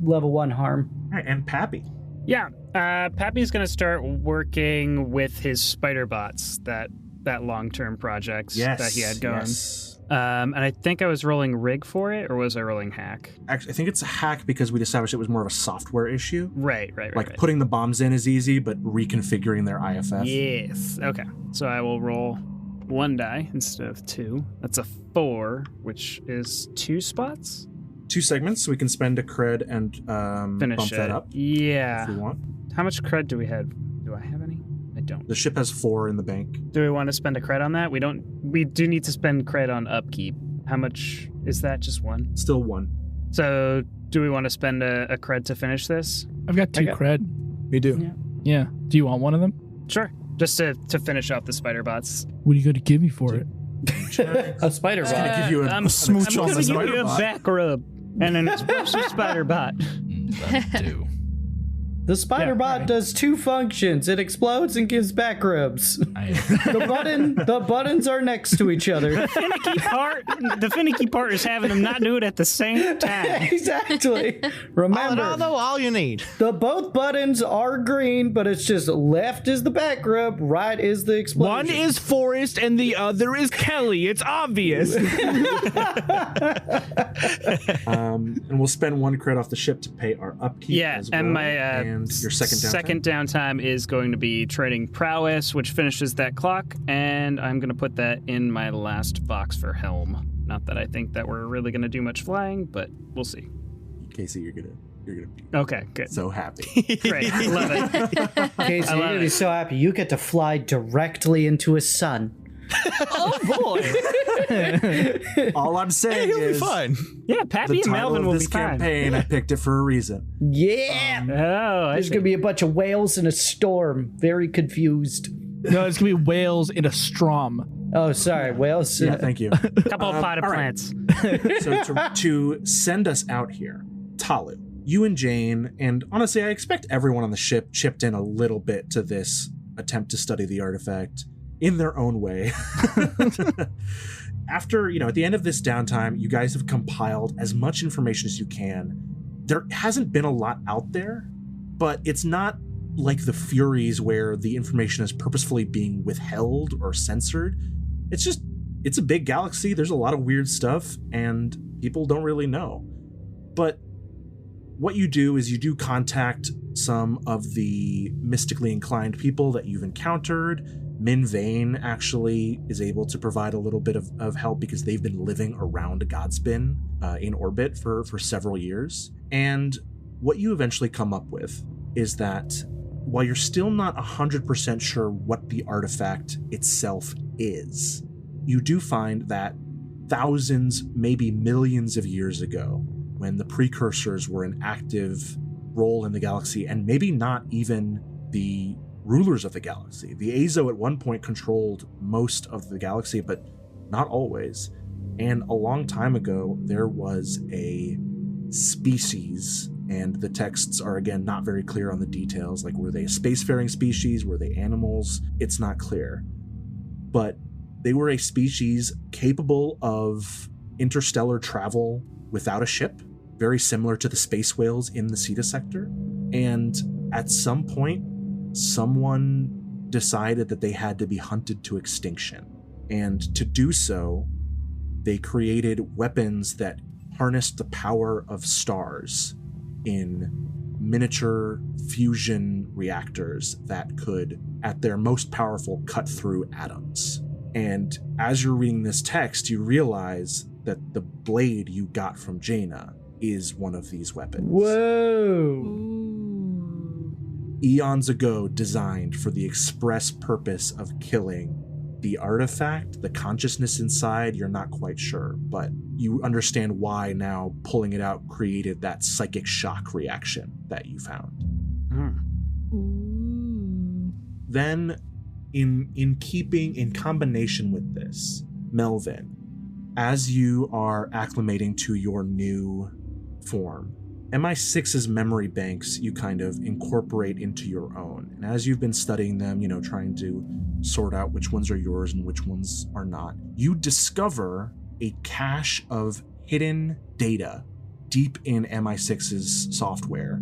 level 1 harm. All right, and Pappy. Yeah, Pappy's going to start working with his spider bots, that long-term project that he had going. Yes. And I think I was rolling rig for it, or was I rolling hack? Actually, I think it's a hack because we established it was more of a software issue. Right. Like putting the bombs in is easy, but reconfiguring their IFF. Yes. Okay. So I will roll 1 die instead of 2. That's a 4, which is 2 spots. 2 segments, so we can spend a cred and Finish bump it. that up Yeah. if we want. How much cred do we have? Do I have any? I don't. The ship has 4 in the bank. Do we want to spend a cred on that? We don't. We do need to spend cred on upkeep. How much is that? Just 1? Still 1. So do we want to spend a cred to finish this? I've got 2 cred. Me do. Yeah. Do you want one of them? Sure. Just to finish off the spider bots. What are you going to give me for it? A spider Just gonna give you I'm smooch on gonna the give spider you a bot. back rub and an explosive spider bot. That'll do. The spider Yeah, bot right. does 2 functions. It explodes and gives back rubs. I The buttons are next to each other. The finicky part is having them not do it at the same time. Exactly. All in Remember, all, though, all you need. both buttons are green, but it's just left is the back rub, right is the explosion. One is Forrest and the other is Kelly. It's obvious. And we'll spend 1 cred off the ship to pay our upkeep. Yeah, as and well. my and your second downtime is going to be trading prowess, which finishes that clock, and I'm going to put that in my last box for helm. Not that I think that we're really going to do much flying, but we'll see. Casey, you're gonna be Okay, good. so happy. Great, love it. Casey, I you're love gonna be it. so happy. You get to fly directly into a sun. Oh boy! All I'm saying He'll be is fine. Yeah, the Pappy and title Melvin of will this be fine. campaign. I picked it for a reason. Yeah. Oh, I There's see. gonna be a bunch of whales in a storm. Very confused. No, it's going to be whales in a strom. Oh, sorry, whales. Yeah, thank you. a couple of potted all right. plants. So to send us out here, Taloo, you and Jane, and honestly, I expect everyone on the ship chipped in a little bit to this attempt to study the artifact in their own way. After, at the end of this downtime, you guys have compiled as much information as you can. There hasn't been a lot out there, but it's not like the Furies where the information is purposefully being withheld or censored. It's a big galaxy. There's a lot of weird stuff and people don't really know. But what you do is you do contact some of the mystically inclined people that you've encountered. Min Vane actually is able to provide a little bit of help because they've been living around Godspin in orbit for several years. And what you eventually come up with is that while you're still not 100% sure what the artifact itself is, you do find that thousands, maybe millions of years ago, when the precursors were an active role in the galaxy, and maybe not even the rulers of the galaxy. The Azo at one point controlled most of the galaxy, but not always. And a long time ago, there was a species, and the texts are, again, not very clear on the details. Like, were they a spacefaring species? Were they animals? It's not clear. But they were a species capable of interstellar travel without a ship, very similar to the space whales in the Ceta sector. And at some point, someone decided that they had to be hunted to extinction. And to do so, they created weapons that harnessed the power of stars in miniature fusion reactors that could, at their most powerful, cut through atoms. And as you're reading this text, you realize that the blade you got from Jaina is one of these weapons. Whoa! Eons ago designed for the express purpose of killing the artifact, the consciousness inside, you're not quite sure, but you understand why now pulling it out created that psychic shock reaction that you found. Then, in combination with this, Melvin, as you are acclimating to your new form, MI6's memory banks you kind of incorporate into your own. And as you've been studying them, trying to sort out which ones are yours and which ones are not, you discover a cache of hidden data deep in MI6's software.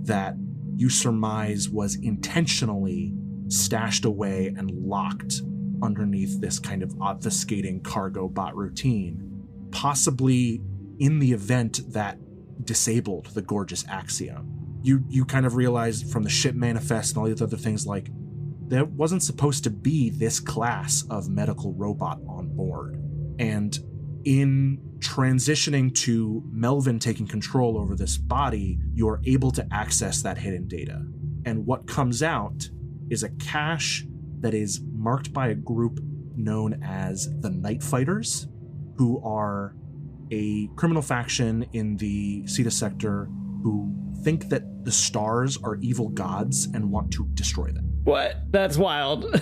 That you surmise was intentionally stashed away and locked underneath this kind of obfuscating cargo bot routine, possibly in the event that disabled the gorgeous Axiom. You kind of realize from the ship manifest and all these other things, like, there wasn't supposed to be this class of medical robot on board. And in transitioning to Melvin taking control over this body, you're able to access that hidden data. And what comes out is a cache that is marked by a group known as the Night Fighters, who are a criminal faction in the Ceta sector who think that the stars are evil gods and want to destroy them. What? That's wild.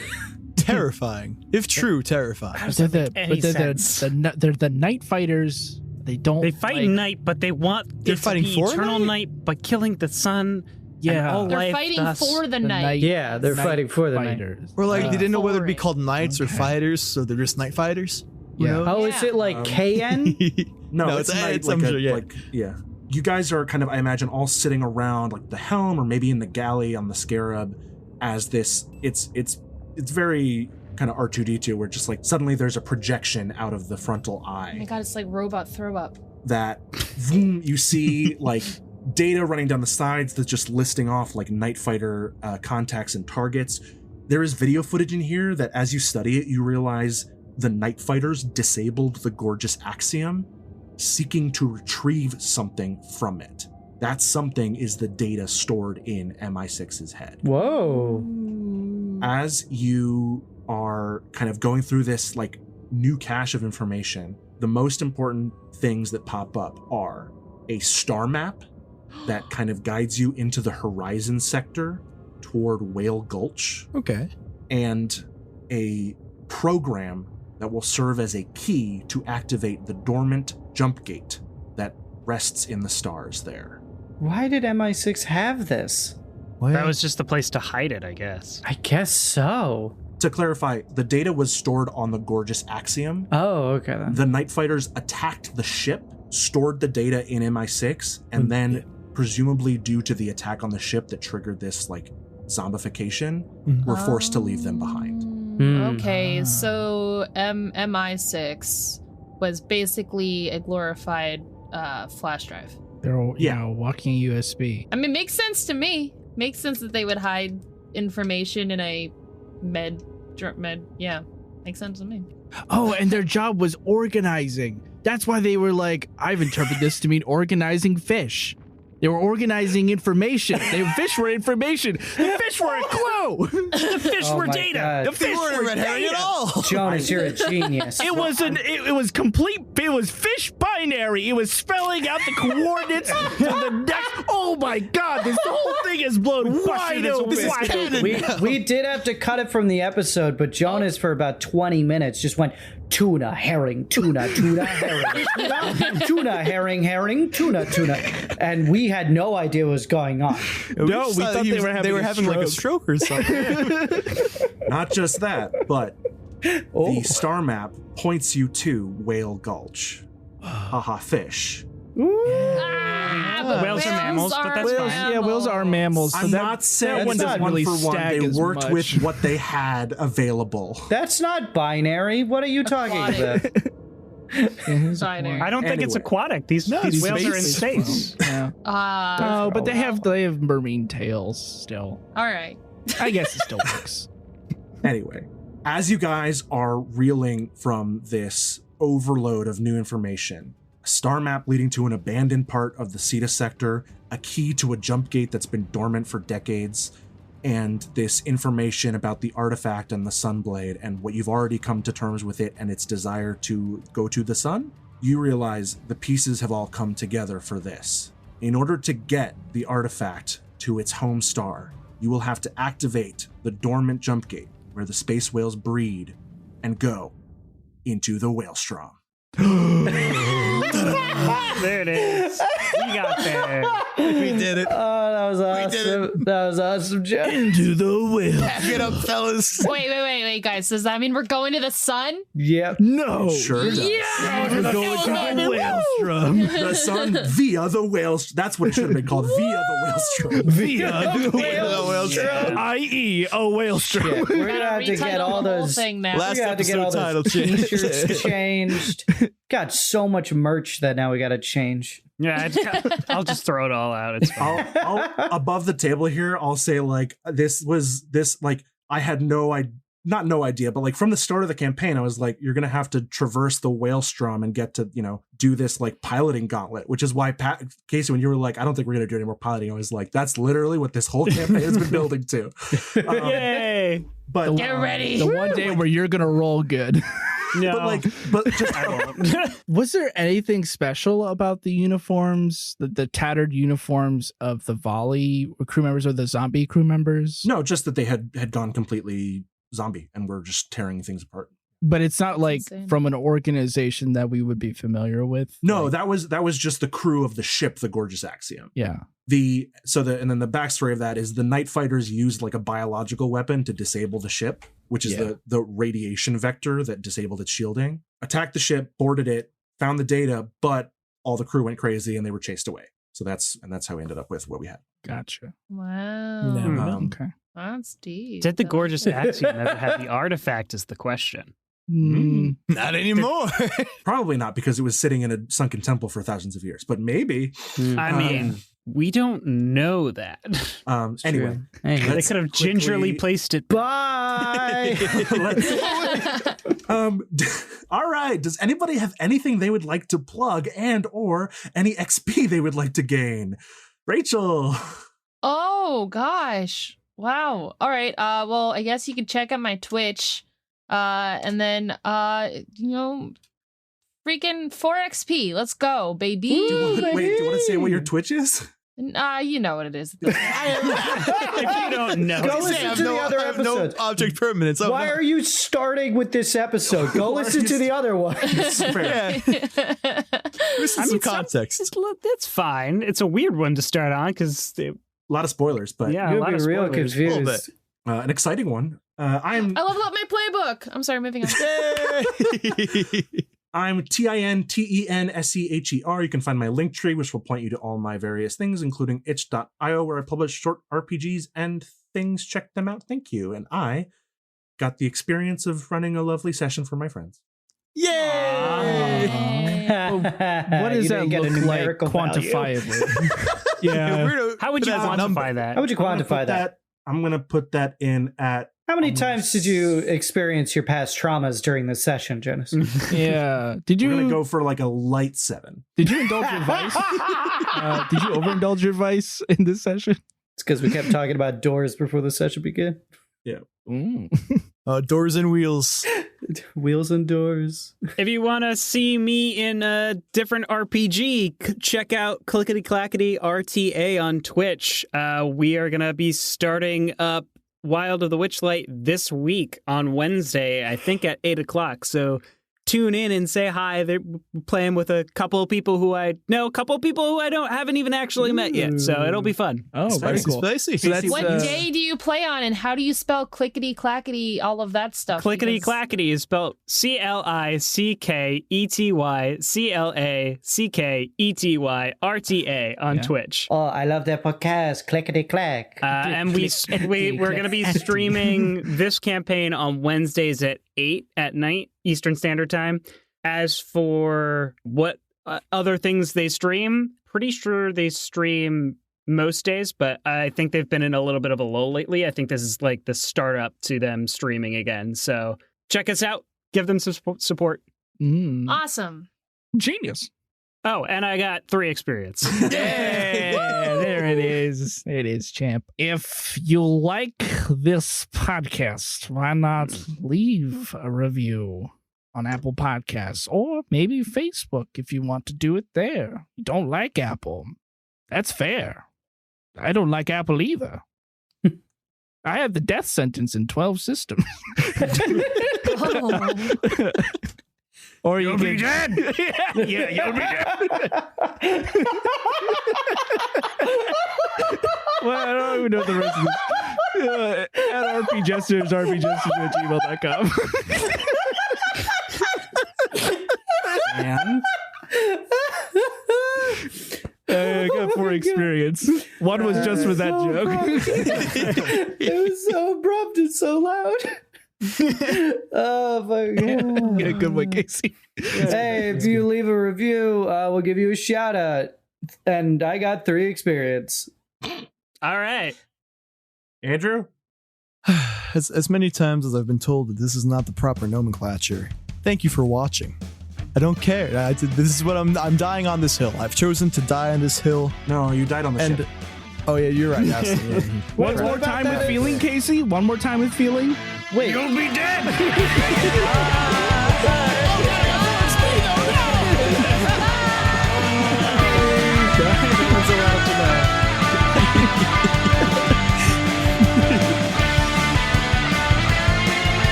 Terrifying. If true, terrifying. They're the Night Fighters. They fight night, but they want They're fighting for eternal night? by killing the sun. Yeah. And all They're life, fighting thus. for the night. Yeah, they're fighting for the night. Fighters. Or like, they didn't know whether to be Foreign. called knights or fighters, so they're just night fighters. Yeah. Oh, is it like KN? No, it's night, some sort, yeah. yeah. You guys are kind of, I imagine, all sitting around like the helm or maybe in the galley on the Scarab as this, it's very kind of R2-D2 where just like suddenly there's a projection out of the frontal eye. Oh my god, it's like robot throw up. That boom, you see like data running down the sides that's just listing off like Night Fighter contacts and targets. There is video footage in here that as you study it, you realize the Night Fighters disabled the gorgeous Axiom, seeking to retrieve something from it. That something is the data stored in MI6's head. Whoa. As you are kind of going through this like new cache of information, the most important things that pop up are a star map that kind of guides you into the horizon sector toward Whale Gulch. Okay. And a program that will serve as a key to activate the dormant jump gate that rests in the stars there. Why did MI6 have this? That was just the place to hide it, I guess. I guess so. To clarify, the data was stored on the gorgeous Axiom. Oh, okay then. The Night Fighters attacked the ship, stored the data in MI6, and then presumably due to the attack on the ship that triggered this like zombification, were forced to leave them behind. Okay, so MI6 was basically a glorified flash drive. They're walking USB. I mean, makes sense to me. Makes sense that they would hide information in a med. Yeah, makes sense to me. Oh, and their job was organizing. That's why they were like, I've interpreted this to mean organizing fish. They were organizing information. The fish were information. The fish were a clue. The fish were data. God. The fish were red herring at all. Jonas, you're a genius. It was complete. It was fish binary. It was spelling out the coordinates to the next. Oh my God! This whole thing is blown wide open. We did have to cut it from the episode, but Jonas for about 20 minutes just went tuna, herring, tuna, herring, tuna, herring, tuna, and we had no idea what was going on. No, we thought they were having like a stroke or something. Not just that, but the star map points you to Whale Gulch. Haha, fish. But Whales are mammals, but that's fine. Yeah, whales are mammals. So I'm not saying one that doesn't really one for one. stack They as worked much. with what they had available. That's not binary. What are you talking about? Binary. I don't think it's Anyway. aquatic. These whales are in space. Yeah. Oh, but they have marine tails still. All right. I guess it still works. Anyway, as you guys are reeling from this overload of new information, a star map leading to an abandoned part of the Cetus sector, a key to a jump gate that's been dormant for decades, and this information about the artifact and the Sunblade and what you've already come to terms with it and its desire to go to the sun, you realize the pieces have all come together for this. In order to get the artifact to its home star, you will have to activate the dormant jump gate where the space whales breed and go into the Whalestrom. There it is. We got there. We did it. Oh, that was awesome. That was awesome, Joe. Into the whale. Pack it up, fellas. Wait, guys. Does that mean we're going to the sun? Yep. No. Sure does. We're going to the Whalestrom. The sun via the whales. That's what it should have been called. Via the Whalestrom. Via the Whalestrom. I.e. a Whalestrom. Shit, we're gonna have to get all those. Thing now. Last We have to get all episode those title change. t-shirts changed. Got so much merch that now we got to change. Yeah, I'll just throw it all out. It's fine. I'll above the table here, I'll say like I had no idea, but like from the start of the campaign, I was like, you're gonna have to traverse the Whalestrom and get to, do this like piloting gauntlet, which is why Casey, when you were like, I don't think we're gonna do any more piloting, I was like, that's literally what this whole campaign has been building to. Yay! But Get ready. The one day where you're gonna roll good. No. but just I won't. Was there anything special about the uniforms, the tattered uniforms of the Volley crew members or the zombie crew members? no, just that they had gone completely zombie and were just tearing things apart. But it's not like insane. from an organization that we would be familiar with. No, Like, that was just the crew of the ship, the Gorgeous Axiom. yeah. And then the backstory of that is the Night Fighters used like a biological weapon to disable the ship, which is the radiation vector that disabled its shielding. Attacked the ship, boarded it, found the data, but all the crew went crazy and they were chased away. So that's how we ended up with what we had. Gotcha. Wow. Okay. That's deep. Did the gorgeous Axiom ever have the artifact is the question. Not anymore. Probably not, because it was sitting in a sunken temple for thousands of years, but maybe. I mean, we don't know that. Anyway, Hey, They let's could have quickly- gingerly placed it. bye. All right. Does anybody have anything they would like to plug and or any XP they would like to gain? Rachel. Oh gosh. Wow. All right. Well, I guess you could check out my Twitch. And then freaking 4XP. Let's go, baby. Do you want to say what your Twitch is? You know what it is. If you don't know, Go listen to the other I have no episodes. object permanence. Oh, Why no. are you starting with this episode? Go listen to the other one. Fair. Yeah. This is some context. It's fine. It's a weird one to start on because, A lot of spoilers, but yeah, a You'll lot be of real spoilers. confused. an exciting one. I leveled up my playbook. I'm sorry, moving on. I'm TINTENSEHER. You can find my link tree, which will point you to all my various things, including itch.io, where I publish short RPGs and things, check them out. Thank you. And I got the experience of running a lovely session for my friends. Yay! What does that look like quantifiably? Yeah. How would you quantify that? How would you quantify that? I'm going to put that in at... How many times did you experience your past traumas during this session, Jonas? Yeah. Did you... We're going to go for like a light 7. Did you indulge your vice? Did you overindulge your vice in this session? It's because we kept talking about doors before the session began. Yeah. Doors and wheels. Wheels and doors. If you want to see me in a different RPG, check out Clickety Clackety RTA on Twitch. We are going to be starting up Wild of the Witchlight this week on Wednesday, I think at 8 o'clock. So tune in and say hi. They're playing with a couple of people who I know, a couple of people who I haven't even actually met yet. So it'll be fun. Oh, very cool. Spicy. So that's, What day do you play on, and how do you spell clickety clackety, all of that stuff? Clickety Clackety is spelled Clickety RTA on Twitch. Oh, I love that podcast, Clickety Clack. And we're going to be streaming this campaign on Wednesdays at 8 at night Eastern Standard Time. As for what other things they stream, pretty sure they stream most days, but I think they've been in a little bit of a lull lately. I think this is like the startup to them streaming again. So check us out. Give them some support. Awesome. Genius. Oh, and I got 3 experience. Yeah, there it is. There it is, champ. If you like this podcast, why not leave a review on Apple Podcasts or maybe Facebook if you want to do it there. You don't like Apple. That's fair. I don't like Apple either. I have the death sentence in 12 systems. Or you'll be dead. Yeah, you'll be dead. Well, I don't even know the rest of this. At rpjesters, rpjesters@gmail.com. And I got 4 experience. One was just for that joke. It was so abrupt and so loud. Oh my god. Yeah, good one, Casey. Hey, if you leave a review, we'll give you a shout out. And I got 3 experience. All right. Andrew? As many times as I've been told that this is not the proper nomenclature, thank you for watching. I don't care. This is what I'm dying on this hill. I've chosen to die on this hill. No, you died on the ship. Oh yeah, you're right. One more time with feeling, Casey? One more time with feeling? Wait. You'll be dead!